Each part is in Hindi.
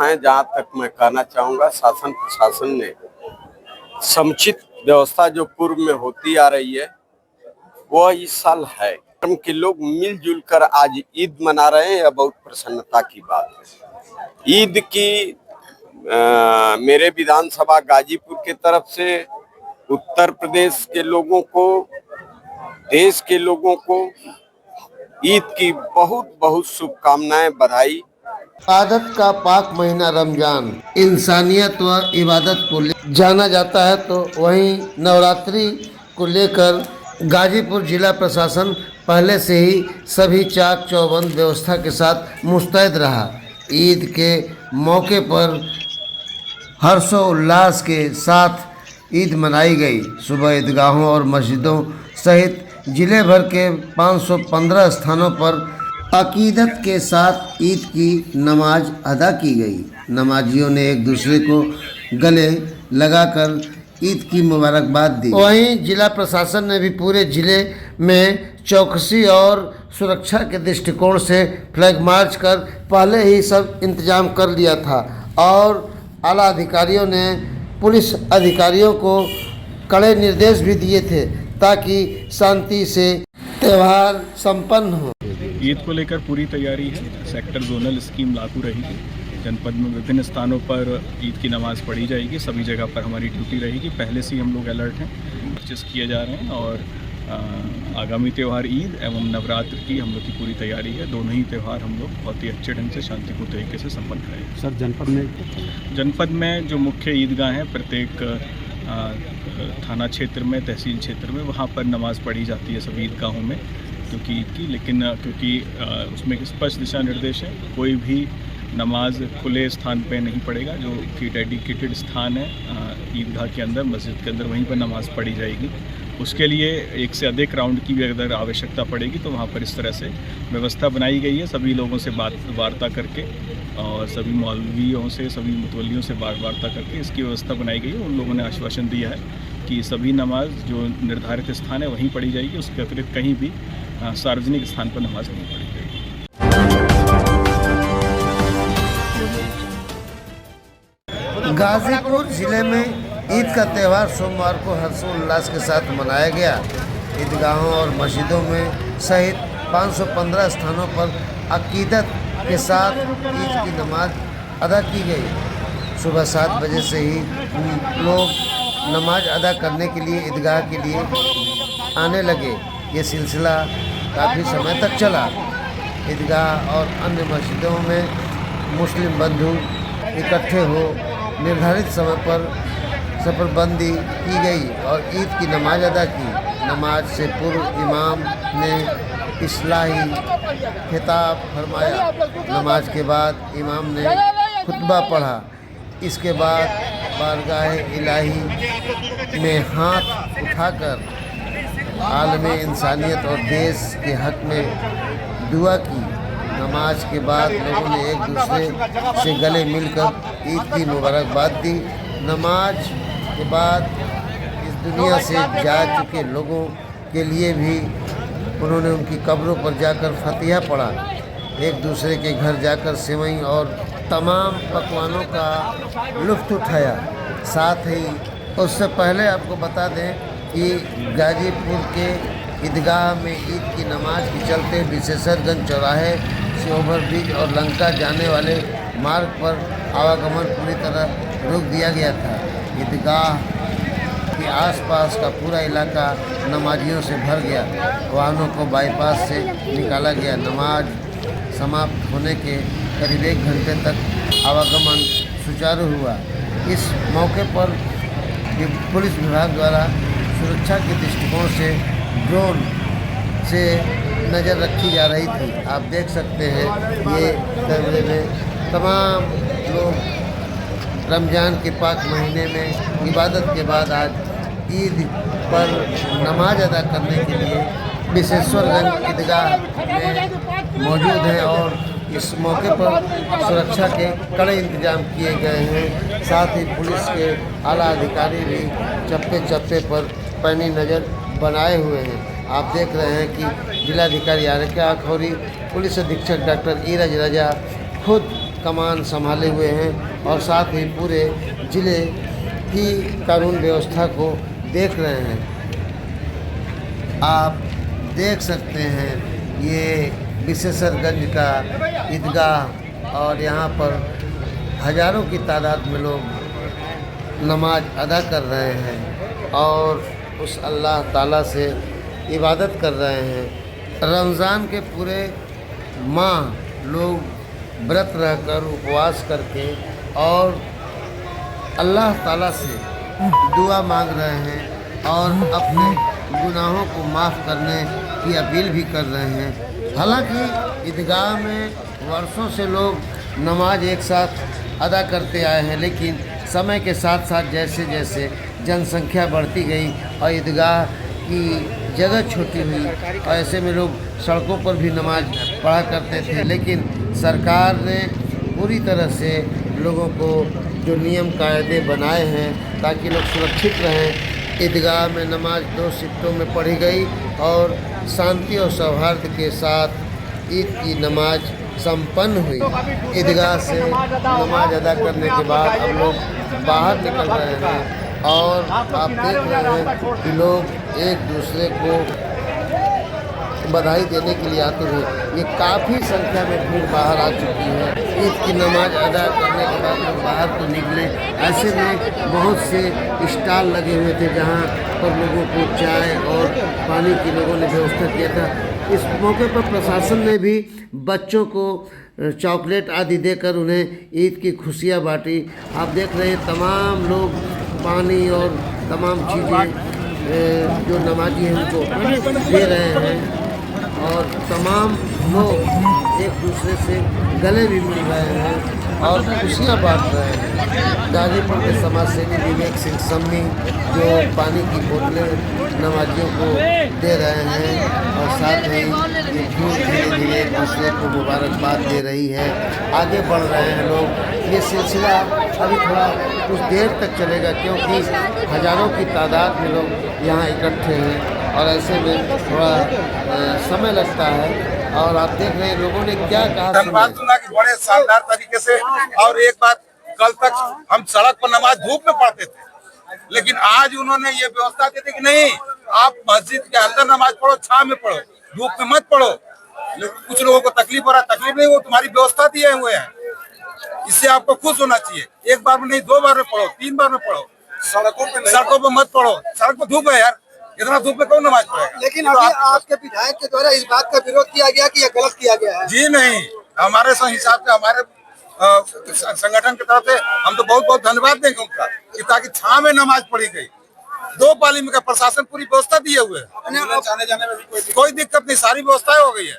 हैं। जहां तक मैं कहना चाहूंगा, शासन प्रशासन ने समुचित व्यवस्था जो पूर्व में होती आ रही है वह इस साल है। धर्म के लोग मिलजुल कर आज ईद मना रहे हैं, यह बहुत प्रसन्नता की बात है। ईद की मेरे विधानसभा गाजीपुर के तरफ से उत्तर प्रदेश के लोगों को, देश के लोगों को ईद की बहुत बहुत शुभकामनाएं, बधाई। इबादत का पाक महीना रमजान इंसानियत व इबादत को जाना जाता है, तो वहीं नवरात्रि को लेकर गाजीपुर जिला प्रशासन पहले से ही सभी चाक चौबंद व्यवस्था के साथ मुस्तैद रहा। ईद के मौके पर हर्षोल्लास के साथ ईद मनाई गई। सुबह ईदगाहों और मस्जिदों सहित जिले भर के 515 स्थानों पर अकीदत के साथ ईद की नमाज अदा की गई। नमाजियों ने एक दूसरे को गले लगाकर ईद की मुबारकबाद दी। वहीं जिला प्रशासन ने भी पूरे जिले में चौकसी और सुरक्षा के दृष्टिकोण से फ्लैग मार्च कर पहले ही सब इंतजाम कर लिया था और आला अधिकारियों ने पुलिस अधिकारियों को कड़े निर्देश भी दिए थे ताकि शांति से त्यौहार संपन्न हो। ईद को लेकर पूरी तैयारी है। सेक्टर जोनल स्कीम लागू रहेगी। जनपद में विभिन्न स्थानों पर ईद की नमाज़ पढ़ी जाएगी। सभी जगह पर हमारी ड्यूटी रहेगी। पहले से ही हम लोग अलर्ट हैं, परचेस किए जा रहे हैं और आगामी त्यौहार ईद एवं नवरात्र की हम लोग की पूरी तैयारी है। दोनों ही त्यौहार हम लोग बहुत ही अच्छे ढंग से शांतिपूर्ण तरीके से संपन्न करेंगे। सर, जनपद में जो मुख्य ईदगाह हैं प्रत्येक थाना क्षेत्र में, तहसील क्षेत्र में, वहाँ पर नमाज़ पढ़ी जाती है सभी ईदगाहों में क्योंकि ईद की। लेकिन क्योंकि उसमें स्पष्ट दिशा निर्देश है, कोई भी नमाज खुले स्थान पे नहीं पड़ेगा। जो कि डेडिकेटेड स्थान है ईदगाह के अंदर, मस्जिद के अंदर, वहीं पर नमाज़ पढ़ी जाएगी। उसके लिए एक से अधिक राउंड की भी अगर आवश्यकता पड़ेगी तो वहाँ पर इस तरह से व्यवस्था बनाई गई है। सभी लोगों से वार्ता करके और सभी मौलवियों से, सभी मुतवल्लियों से वार्ता करके इसकी व्यवस्था बनाई गई है। उन लोगों ने आश्वासन दिया है कि सभी नमाज जो निर्धारित स्थान है वहीं पढ़ी जाएगी। उसके अतिरिक्त कहीं भी सार्वजनिक स्थान पर नमाज नहीं पढ़ी जाएगी। गाजीपुर जिले में ईद का त्यौहार सोमवार को हर्षोल्लास के साथ मनाया गया। ईदगाहों और मस्जिदों में सहित 515 स्थानों पर अकीदत के साथ ईद की नमाज अदा की गई। सुबह 7 बजे से ही लोग नमाज अदा करने के लिए ईदगाह के लिए आने लगे। ये सिलसिला काफ़ी समय तक चला। ईदगाह और अन्य मस्जिदों में मुस्लिम बंधु इकट्ठे हो निर्धारित समय पर सफरबंदी की गई और ईद की नमाज अदा की। नमाज से पूर्व इमाम ने इस्लाही खिताब फरमाया। नमाज के बाद इमाम ने खुतबा पढ़ा। इसके बाद बारगाह इलाही में हाथ उठाकर आलमे इंसानियत और देश के हक में दुआ की। नमाज के बाद लोगों ने एक दूसरे से गले मिलकर ईद की मुबारकबाद दी। नमाज के बाद इस दुनिया से जा चुके लोगों के लिए भी उन्होंने उनकी कब्रों पर जाकर फतिहा पढ़ा। एक दूसरे के घर जाकर सेवई और तमाम पकवानों का लुत्फ़ उठाया। साथ ही उससे पहले आपको बता दें कि गाजीपुर के ईदगाह में ईद की नमाज के चलते विशेषरगंज चौराहे से ओवरब्रिज और लंका जाने वाले मार्ग पर आवागमन पूरी तरह रोक दिया गया था। ईदगाह के आसपास का पूरा इलाका नमाजियों से भर गया। वाहनों को बाईपास से निकाला गया। नमाज समाप्त होने के करीब 1 घंटे तक आवागमन सुचारू हुआ। इस मौके पर पुलिस विभाग द्वारा सुरक्षा के दृष्टिकोण से ड्रोन से नज़र रखी जा रही थी। आप देख सकते हैं ये कैमरे में तमाम लोग रमज़ान के पाक महीने में इबादत के बाद आज ईद पर नमाज अदा करने के लिए विशेषरगंज ईदगाह में मौजूद हैं और इस मौके पर सुरक्षा के कड़े इंतजाम किए गए हैं। साथ ही पुलिस के आला अधिकारी भी चप्पे चप्पे पर पैनी नज़र बनाए हुए हैं। आप देख रहे हैं कि जिलाधिकारी आरके आखौरी, पुलिस अधीक्षक डॉक्टर ईरज रजा खुद कमान संभाले हुए हैं और साथ ही पूरे ज़िले की कानून व्यवस्था को देख रहे हैं। आप देख सकते हैं ये विशेषरगंज का ईदगाह और यहाँ पर हज़ारों की तादाद में लोग नमाज अदा कर रहे हैं और उस अल्लाह ताला से इबादत कर रहे हैं। रमज़ान के पूरे माह लोग व्रत रहकर उपवास करके और अल्लाह ताला से दुआ मांग रहे हैं और अपने गुनाहों को माफ़ करने की अपील भी कर रहे हैं। हालांकि ईदगाह में वर्षों से लोग नमाज एक साथ अदा करते आए हैं, लेकिन समय के साथ साथ जैसे जैसे जनसंख्या बढ़ती गई और ईदगाह की जगह छोटी हुई और ऐसे में लोग सड़कों पर भी नमाज पढ़ा करते थे, लेकिन सरकार ने पूरी तरह से लोगों को जो नियम कायदे बनाए हैं ताकि लोग सुरक्षित रहें। ईदगाह में नमाज 2 शिफ्टों में पढ़ी गई और शांति और सौहार्द के साथ ईद की नमाज संपन्न हुई। ईदगाह से नमाज अदा करने के बाद अब लोग बाहर निकल रहे हैं और आप देख रहे हैं कि लोग एक दूसरे को बधाई देने के लिए आते हैं। ये काफ़ी संख्या में भीड़ बाहर आ चुकी है। ईद की नमाज अदा करने के बाद लोग बाहर तो निकले, ऐसे में बहुत से स्टॉल लगे हुए थे जहाँ पर लोगों को चाय और पानी की लोगों ने व्यवस्था किया था। इस मौके पर प्रशासन ने भी बच्चों को चॉकलेट आदि देकर उन्हें ईद की खुशियाँ बांटी। आप देख रहे हैं तमाम लोग पानी और तमाम चीज़ें जो नमाजी हैं उनको दे रहे हैं और तमाम लोग एक दूसरे से गले भी मिल रहे हैं और खुशियाँ बांट रहे हैं। गाजीपुर के समाज सेवी विवेक सिंह सम्मी जो पानी की बोतलें नमाजियों को दे रहे हैं और साथ ही ये भीड़ धीरे धीरे एक दूसरे को मुबारकबाद दे रही है। आगे बढ़ रहे हैं लोग। ये सिलसिला अभी थोड़ा कुछ देर तक चलेगा क्योंकि हज़ारों की तादाद में लोग यहाँ इकट्ठे हैं और ऐसे में थोड़ा समय लगता है। और आप देख रहे हैं लोगों ने क्या कहा। धन्यवाद सुना कि बड़े शानदार तरीके से। और एक बात, कल तक हम सड़क पर नमाज धूप में पढ़ते थे, लेकिन आज उन्होंने ये व्यवस्था दी थी कि नहीं, आप मस्जिद के अंदर नमाज पढ़ो, छांव में पढ़ो, धूप में मत पढ़ो। कुछ लोगों को तकलीफ हो रहा है, तकलीफ नहीं, वो तुम्हारी व्यवस्था दिए हुए हैं। इससे आपको खुश होना चाहिए। एक बार में नहीं, 2 बार में पढ़ो, 3 बार में पढ़ो। सड़कों पे मत पढ़ो। सड़क पर धूप है यार, इतना धूप में कौन नमाज पढ़ेगा। लेकिन अभी आपके विधायक के द्वारा इस बात का विरोध किया गया कि यह गलत किया गया है। जी नहीं, हमारे हिसाब से हमारे संगठन की तरफ से हम तो बहुत बहुत धन्यवाद देंगे उनका कि ताकि छांव में नमाज पढ़ी गई। 2 पाली में का प्रशासन पूरी व्यवस्था दिए हुए है, आने जाने में भी कोई दिक्कत नहीं, सारी व्यवस्थाएं हो गई है।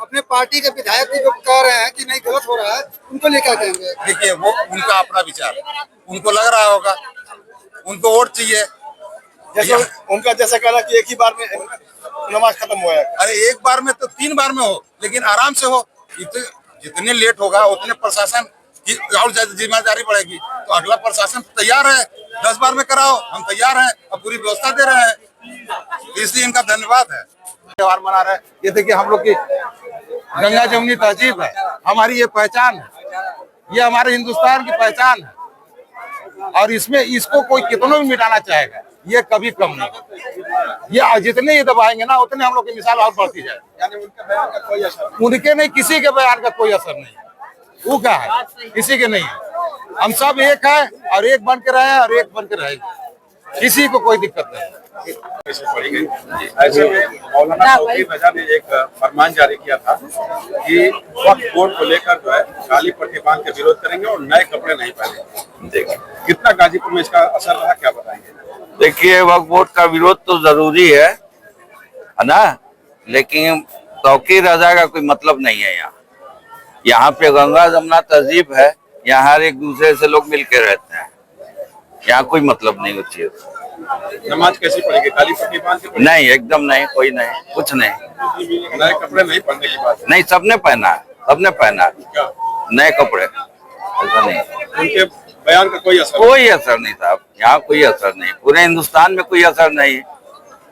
अपने पार्टी के विधायक भी जो कह रहे हैं कि नहीं गलत हो रहा है, उनको लेकर कहेंगे। देखिए, वो उनका अपना विचार, उनको लग रहा होगा, उनको वोट चाहिए। जैसे उनका जैसा कहना कि एक ही बार में नमाज खत्म हुआ है। अरे एक बार में तो 3 बार में हो, लेकिन आराम से हो। जितने लेट होगा उतने प्रशासन की और जिम्मेदारी बढ़ेगी। तो अगला प्रशासन तैयार है, 10 बार में कराओ, हम तैयार हैं और पूरी व्यवस्था दे रहे हैं। इसलिए इनका धन्यवाद है। त्योहार मना रहे हैं। ये देखिए, हम लोग की गंगा जमुनी तहजीब है, हमारी ये पहचान है, ये हमारे हिंदुस्तान की पहचान है। और इसमें इसको कोई कितना भी मिटाना चाहेगा, ये कभी कम नहीं। ये जितने ये दबाएंगे ना, उतने हम लोग की मिसाल और बढ़ती जाए। यानी उनके बयान का कोई असर नहीं। उनके नहीं, किसी के बयान का कोई असर नहीं। वो क्या है, किसी के नहीं है। हम सब एक है और एक बन के रहे और एक बन के रहेंगे, किसी को कोई दिक्कत नहीं। ऐसे में मौलाना चौधरी रजा ने एक फरमान जारी किया था कि वक्फ बोर्ड को लेकर जो है काली पट्टी बांध के विरोध करेंगे और नए कपड़े नहीं पहनेंगे। कितना गाजीपुर में इसका असर रहा, क्या बताएंगे? देखिए, वक्फ बोर्ड का विरोध तो जरूरी है ना, लेकिन तौकीर रजा का कोई मतलब नहीं है। यहाँ पे गंगा जमुना तहजीब है, यहाँ हर एक दूसरे से लोग मिलके रहते हैं। यहाँ कोई मतलब नहीं होती है। नमाज कैसी पड़ेगी, काली पट्टी बांध के? नहीं, एकदम नहीं, कोई नहीं, कुछ नहीं। नए कपड़े नहीं पहनने की बात नहीं, सबने पहना है, सबने पहना है नए कपड़े, ऐसा नहीं। उनके बयान का कोई असर? कोई असर नहीं साहब, यहाँ कोई असर नहीं, पूरे हिंदुस्तान में कोई असर नहीं।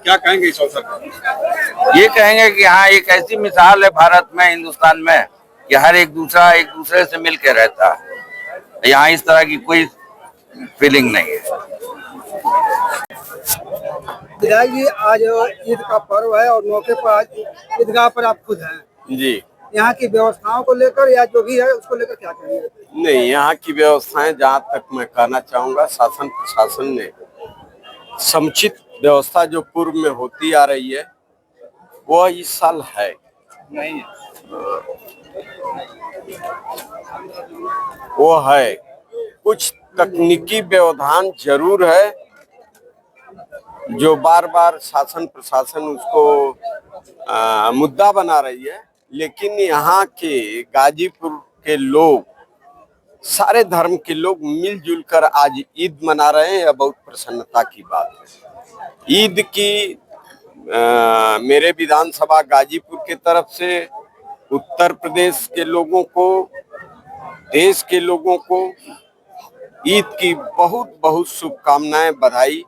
क्या कहेंगे इस अवसर पर? ये कहेंगे कि हाँ, एक ऐसी मिसाल है भारत में, हिंदुस्तान में, कि हर एक दूसरे से मिल के रहता है। यहाँ इस तरह की कोई फीलिंग नहीं है। विधायक जी, आज ईद का पर्व है और मौके पर आज ईदगाह पर आप खुद हैं। जी यहाँ की व्यवस्थाओं को लेकर या जो भी है उसको लेकर क्या कहेंगे? नहीं, यहाँ की व्यवस्थाएं जहाँ तक मैं कहना चाहूँगा, शासन प्रशासन ने समुचित व्यवस्था जो पूर्व में होती आ रही है वह इस साल है नहीं, वो है। कुछ तकनीकी व्यवधान जरूर है जो बार बार शासन प्रशासन उसको मुद्दा बना रही है, लेकिन यहाँ के गाजीपुर के लोग, सारे धर्म के लोग मिलजुल कर आज ईद मना रहे हैं। यह बहुत प्रसन्नता की बात है। ईद की मेरे विधानसभा गाजीपुर के तरफ से उत्तर प्रदेश के लोगों को, देश के लोगों को ईद की बहुत बहुत शुभकामनाएं, बधाई,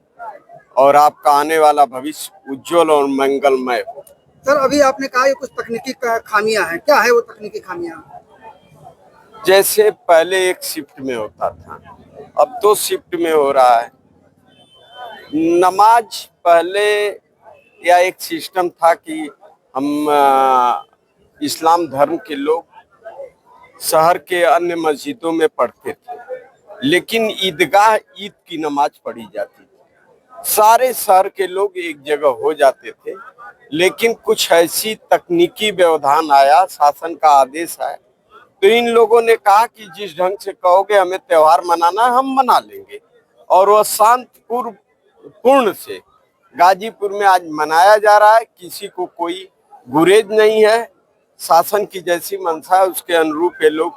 और आपका आने वाला भविष्य उज्जवल और मंगलमय हो। सर, अभी आपने कहा कि कुछ तकनीकी खामियां हैं, क्या है वो तकनीकी खामियां? जैसे पहले एक शिफ्ट में होता था, अब 2 शिफ्ट में हो रहा है। नमाज पहले या एक सिस्टम था कि हम इस्लाम धर्म के लोग शहर के अन्य मस्जिदों में पढ़ते थे, लेकिन ईदगाह ईद की नमाज पढ़ी जाती थी। सारे शहर के लोग एक जगह हो जाते थे, लेकिन कुछ ऐसी तकनीकी व्यवधान आया, शासन का आदेश आया, तो इन लोगों ने कहा कि जिस ढंग से कहोगे हमें त्योहार मनाना है, हम मना लेंगे। और वह शांतिपूर्ण से गाजीपुर में आज मनाया जा रहा है। किसी को कोई गुरेज नहीं है। शासन की जैसी मंशा है उसके अनुरूप ये लोग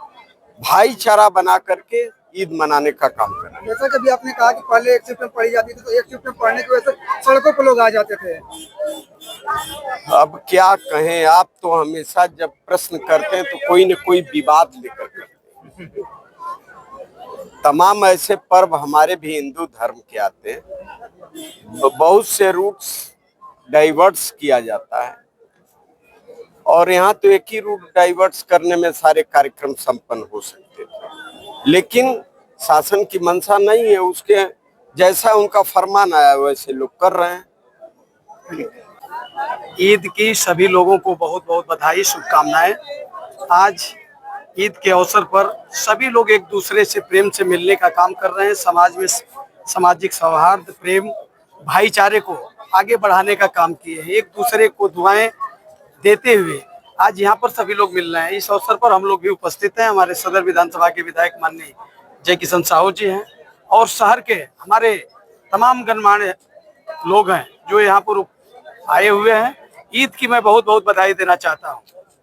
भाईचारा बना करके ईद मनाने का काम कर रहे हैं। जैसा कि अभी आपने कहा कि पहले एक शिफ्ट में पढ़ी जाती थी, तो एक शिफ्ट में पढ़ने की वजह से सड़कों पर लोग आ जाते थे। अब क्या कहें, आप तो हमेशा जब प्रश्न करते हैं तो कोई न कोई विवाद लेकर करते हैं। तमाम ऐसे पर्व हमारे भी हिंदू धर्म के आते हैं, तो बहुत से रूट्स डाइवर्ट्स किया जाता है, और यहाँ तो एक ही रूट डाइवर्ट्स करने में सारे कार्यक्रम संपन्न हो सकते थे, लेकिन शासन की मंशा नहीं है। उसके जैसा उनका फरमान आया वैसे लोग कर रहे हैं। ईद की सभी लोगों को बहुत बहुत बधाई, शुभकामनाएं। आज ईद के अवसर पर सभी लोग एक दूसरे से प्रेम से मिलने का काम कर रहे हैं। समाज में सामाजिक सौहार्द, प्रेम, भाईचारे को आगे बढ़ाने का काम किए हैं। एक दूसरे को दुआएं देते हुए आज यहाँ पर सभी लोग मिल रहे हैं। इस अवसर पर हम लोग भी उपस्थित हैं। हमारे सदर विधानसभा के विधायक माननीय जय किशन साहू जी हैं, और शहर के हमारे तमाम गणमान्य लोग हैं जो यहाँ पर आए हुए हैं। ईद की मैं बहुत बहुत बधाई देना चाहता हूँ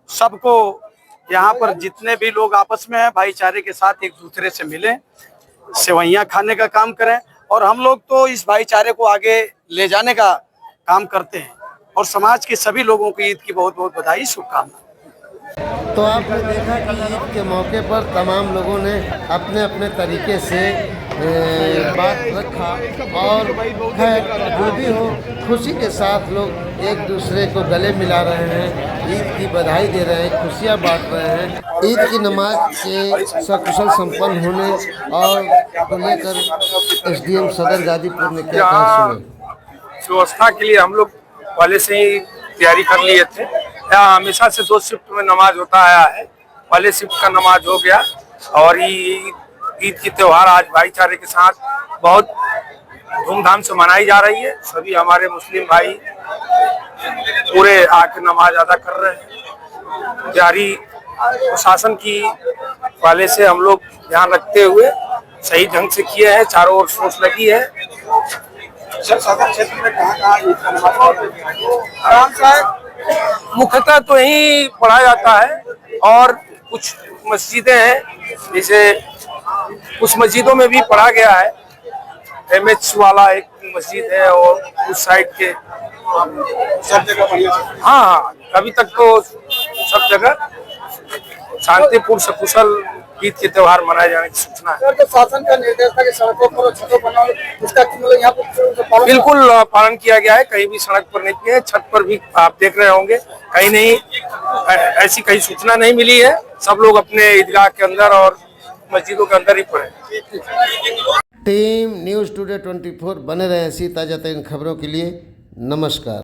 सबको। यहाँ पर जितने भी लोग आपस में हैं, भाईचारे के साथ एक दूसरे से मिलें, सेवइयाँ खाने का काम करें, और हम लोग तो इस भाईचारे को आगे ले जाने का काम करते हैं। और समाज के सभी लोगों को ईद की बहुत बहुत बधाई, शुभकामनाएं। तो आपने देखा कि ईद के मौके पर तमाम लोगों ने अपने अपने तरीके से बात रखा, और जो भी हो खुशी के साथ लोग एक दूसरे को गले मिला रहे हैं, ईद की बधाई दे रहे हैं, खुशियां बांट रहे हैं। ईद की नमाज के सकुशल संपन्न होने और को लेकर एसडीएम सदर गाजीपुर ने क्या कहा सुने। व्यवस्था के लिए हम लोग पहले से ही तैयारी कर लिए थे। यहाँ हमेशा से 2 शिफ्ट में नमाज होता आया है। पहले शिफ्ट का नमाज हो गया, और ईद की त्योहार आज भाईचारे के साथ बहुत धूमधाम से मनाई जा रही है। सभी हमारे मुस्लिम भाई पूरे आके नमाज अदा कर रहे हैं। तैयारी प्रशासन की पहले से हम लोग ध्यान रखते हुए सही ढंग से किए हैं। चारों ओर सोच लगी है। सर, सदर क्षेत्र में कहाँ ईद का नमाज आराम से मुख्यतः तो यही पढ़ा जाता है, और कुछ मस्जिदें हैं, जैसे कुछ मस्जिदों में भी पढ़ा गया है। MH वाला एक मस्जिद है, और उस साइड के सब जगह बढ़िया। हाँ, अभी तक तो सब जगह शांतिपूर्ण सकुशल ईद के त्योहार मनाए जाने की सूचना है। सर, जो शासन का निर्देश था कि सड़कों पर और छतों पर ना हो, इसका मतलब यहाँ पर बिल्कुल पालन किया गया है, कहीं भी सड़क पर नहीं किया है, छत पर भी आप देख रहे होंगे कहीं नहीं ऐसी कहीं सूचना नहीं मिली है। सब लोग अपने ईदगाह के अंदर और मस्जिदों के अंदर ही पड़े। टीम न्यूज़ टुडे 24 बने रहे ऐसी ताज़ा तरीन खबरों के लिए। नमस्कार।